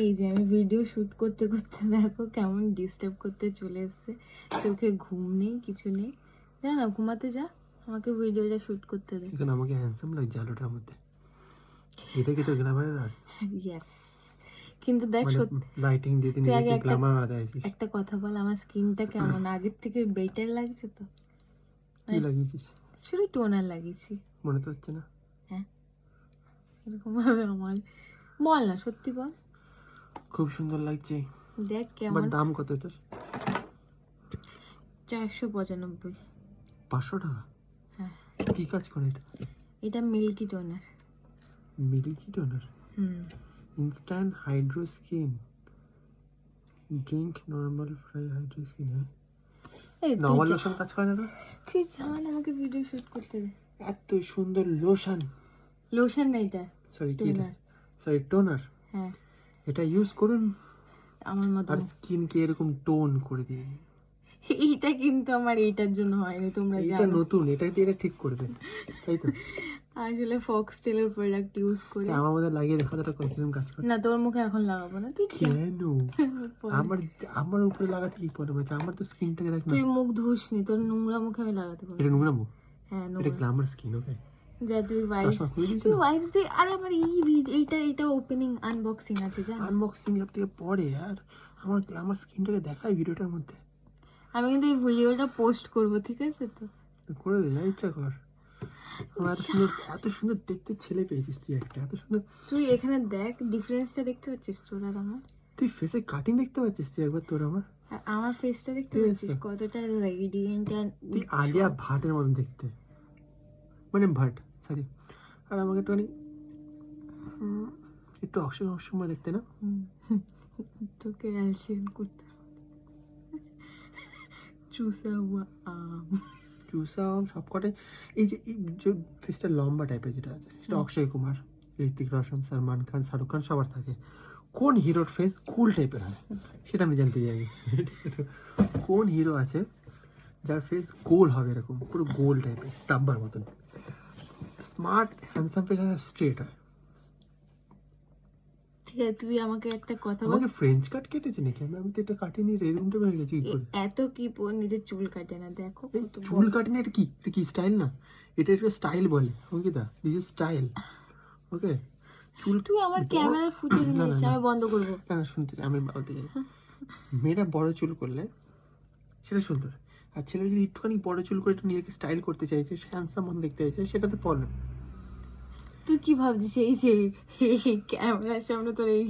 এই যে আমি ভিডিও শুট করতে করতে দেখো কেমন ডিস্টার্ব করতে চলে এসছে, চোখে ঘুম নেই কিছু নেই, যা না ঘুমাতে যা, আমাকে ভিডিওটা শুট করতে দে। এখন আমাকে হ্যান্ডসাম লাগছে আলোটার মধ্যে, এটা কি তোর গ্ল্যামারের রাজ? ইয়েস, কিন্তু দেখ মানে সত্যি লাইটিং দিয়ে তুই আগে নিজেকে গ্ল্যামার বানাতে আছিস। একটা কথা বল, আমার স্কিনটা কেমন আগের থেকে বেটার লাগছে তো? কি লাগিয়েছিস? শুধু টোনার লাগিয়েছি। মনে তো হচ্ছে না। হ্যাঁ এরকম ভাবে আমার, বল না সত্যি বল। খুব সুন্দর লাগছে। দেখ বাট কেমন। দাম কত এটার? 495। 500 টাকা? হ্যাঁ। কি কাজ করে এটা? এটা milky toner. Milky toner, instant hydro skin drink, normal fry hydro skin. হ্যাঁ এই নরমাল লোশন কাজ করে না? তুই জান আমাকে ভিডিও শুট করতে দে। এত সুন্দর লোশন, লোশন না এটা সরি কি টোনার। সরি টোনার, হ্যাঁ এটা ইউজ করুন আমার মতো। আর স্কিনকে এরকম টোন করে দিয়ে। এইটা কিন্তু আমার এইটার জন্য হয়নি, তোমরা এটা জানো। নতুন, এটা দিয়ে এটা ঠিক করবে তাই তো? আসলে ফক্সটেলের প্রোডাক্ট ইউজ করে। আমার মধ্যে লাগিয়ে দেখা তো কতক্ষণ কাজ করে। না তোর মুখে এখন লাগাবো না, তুই যা। কেন? আমার আমার উপরে লাগাতে কি প্রবলেম আছে? আমার তো স্কিনটাকে দেখ না। তুই মুখ ধুসনি, তোর নোংরা মুখে আমি লাগাতে পারবো। এটা নোংরা মুখ? হ্যাঁ এটা নোংরা। গ্ল্যামার স্কিন, ওকে? যা তুই ওয়াইপস, চশমা খুলে দিয়েছিস? তুই ওয়াইপস দে। আরে আমার এইটা ওপেনিং আনবক্সিং আছে জান। আনবক্সিং সব থেকে পরে, আর আমার গ্ল্যামার স্কিনটাকে দেখাই ভিডিওটার মধ্যে। আমি কিন্তু এই ভিডিওটা পোস্ট করব, ঠিক আছে তো? করে দে, যা ইচ্ছা কর। আমার এত সুন্দর দেখতে ছেলে পেয়েছিস তুই একটা, এত সুন্দর। তুই এখানে দেখ ডিফারেন্সটা দেখতে পাচ্ছিস তোর আর আমার? তুই ফেসে কাটিং দেখতে পাচ্ছিস তুই একবার তোর আমার? আর আমার ফেসটা দেখতে ঠিক পাচ্ছিস আছে। কতটা রেডিয়েন্ট এন্ড তুই আলিয়া ভাটের মতন দেখতে, মানে ভাট সরি। আর আমাকে একটুখানি একটু অসম্ভব দেখতে না? তোকে অ্যালসিয়ান করতে চুষা হুয়া আম। চুষা আম সবকটাই। এই যে ফেসটা লম্বা টাইপের যেটা আছে সেটা অক্ষয় কুমার, ঋতিক রোশন, সলমান খান, শাহরুখ খান সবার থাকে। কোন হিরোর ফেস কুল টাইপের হয় সেটা আমি জানতে চাই। কোন হিরো আছে যার ফেস গোল হবে, এরকম পুরো গোল টাইপের ডাব্বার মতন, স্মার্ট হ্যান্ডসাম ফেস আর স্ট্রেট হয়? ঠিক আছে তুই আমাকে একটা কথা বল, আমাকে ফ্রেঞ্চ কাট কেটেছে নাকি? আমি তো এটা কাটিনি, এরকম টাইপের হয়ে গেছি কি করে? এত কি নিজের চুল কাটে না দেখো এই কত চুল কাটিনি, এটা কি? এটা কি স্টাইল না? এটা একটা স্টাইল বলে অঙ্কিতা, দিস ইজ স্টাইল, ওকে? চুল তুই আমার ক্যামেরার ফুটেজ নিয়েছিস, আমি বন্ধ করবো। না না, শুনতে আমি বলতে চাই, মেয়েরা বড় চুল করলে সেটা সুন্দর, আর ছেলেরা যদি একটুখানি বড় চুল করে একটু নিজেকে স্টাইল করতে চাইছে, হ্যান্ডসাম মন দেখতে চাইছে, সেটাতে প্রবলেম। তুই কি ভাবছিস এই যে ক্যামেরার সামনে তোর এই